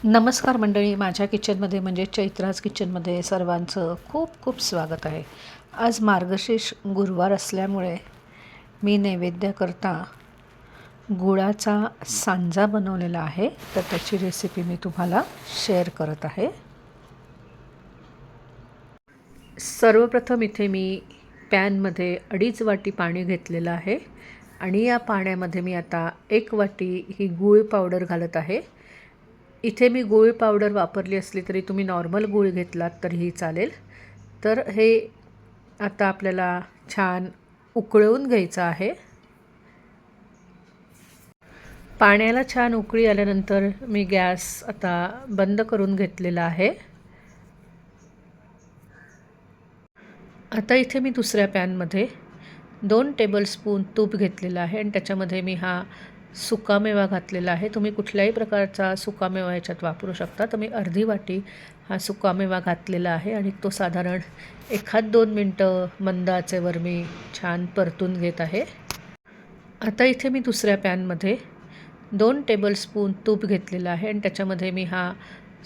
नमस्कार मंडळी, माझ्या किचनमध्ये म्हणजे चैत्राज किचनमध्ये सर्वांचं खूप खूप स्वागत आहे. आज मार्गशीर्ष गुरुवार असल्यामुळे मी नैवेद्याकरता गुळाचा सांजा बनवलेला आहे, तर त्याची रेसिपी मी तुम्हाला शेअर करत आहे. सर्वप्रथम इथे मी पॅनमध्ये 2.5 वाटी पाणी घेतलेलं आहे आणि या पाण्यामध्ये मी आता 1 वाटी ही गूळ पावडर घालत आहे. इथे मी गूळ पावडर वापरली असली तरी तुम्ही नॉर्मल गूळ घेतलात तरीही चालेल. तर हे आता आपल्याला छान उकळवून घ्यायचं आहे. पाण्याला छान उकळी आल्यानंतर मी गॅस आता बंद करून घेतलेला आहे. आता इथे मी दुसऱ्या पॅनमध्ये 2 टेबलस्पून तूप घेतलेलं आहे आणि त्याच्यामध्ये मी हा सुकामेवा घातलेला आहे. तुम्ही कुठल्याही प्रकारचा सुकामेवा ह्याच्यात वापरू शकता. तर मी अर्धी वाटी हा सुकामेवा घातलेला आहे आणि तो साधारण 1-2 मिनटं मंद आचेवर मी छान परतून घेत आहे. आता इथे मी दुसऱ्या पॅनमध्ये 2 टेबलस्पून तूप घेतलेलं आहे आणि त्याच्यामध्ये मी हा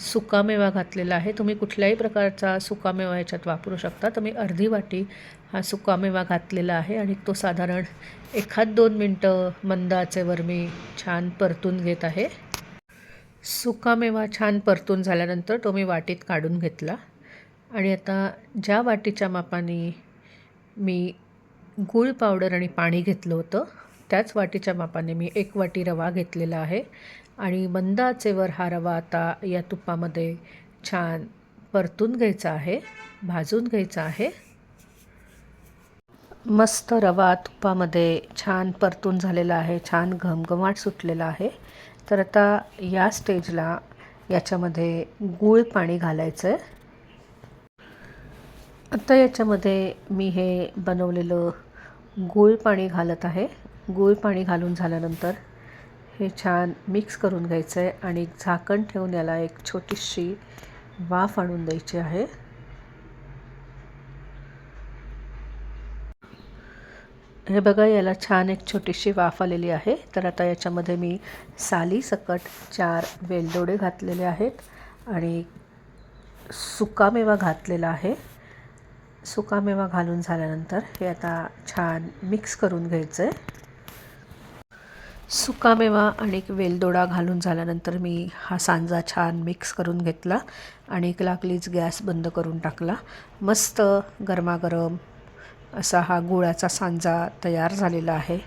सुकामेवा घातलेला आहे. तुम्ही कुठल्याही प्रकारचा सुकामेवा ह्याच्यात वापरू शकता. तर मी अर्धी वाटी हा सुकामेवा घातलेला आहे आणि तो साधारण 1-2 मिनटं मंद आचेवर मी छान परतून घेत आहे. सुकामेवा छान परतून झाल्यानंतर तो मी वाटीत काढून घेतला आणि आता ज्या वाटीच्या मापाने मी गूळ पावडर आणि पाणी घेतलं होतं त्याच वाटीच्या मापाने मी 1 वाटी रवा घेतलेला आहे आणि मंद आचेवर हा रवा आता या तुपामध्ये छान परतून घ्यायचा आहे, भाजून घ्यायचा आहे. मस्त रवा तुपामध्ये छान परतून झालेला आहे, छान घमघमाट सुटलेला आहे. तर आता या स्टेजला याच्यामध्ये गूळ पाणी घालायचं आहे. आता याच्यामध्ये मी हे बनवलेलं गूळ पाणी घालत आहे. गूळ पाणी घालून झाल्यानंतर हे छान मिक्स करून घ्यायचं आहे आणि झाकण ठेवून याला एक छोटीशी वाफ आणून द्यायची आहे. हे बघा, याला छान एक छोटीशी वाफ आलेली आहे. तर आता याच्यामध्ये मी सालीसकट 4 वेलदोडे घातलेले आहेत आणि सुकामेवा घातलेला आहे. सुकामेवा घालून झाल्यानंतर हे आता छान मिक्स करून घ्यायचं आहे. सुकामेवा आणि वेलदोडा घालून झाल्यानंतर मी हा सांजा छान मिक्स करून घेतला आणि लागलीच गॅस बंद करून टाकला. मस्त गरमागरम असा हा गुळाचा सांजा तयार झालेला आहे.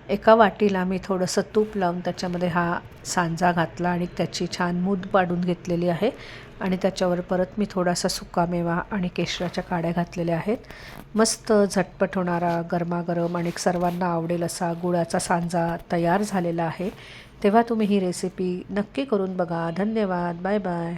एका वाटीला मी थोडंसं तूप लावून त्याच्यामध्ये हा सांजा घातला आणि त्याची छान मूद पाडून घेतलेली आहे आणि त्याच्यावर परत मी थोडासा सुकामेवा आणि केशराच्या काड्या घातलेल्या आहेत. मस्त झटपट होणारा गरमागरम आणि सर्वांना आवडेल असा गुळाचा सांजा तयार झालेला आहे. तेव्हा तुम्ही ही रेसिपी नक्की करून बघा. धन्यवाद. Bye bye.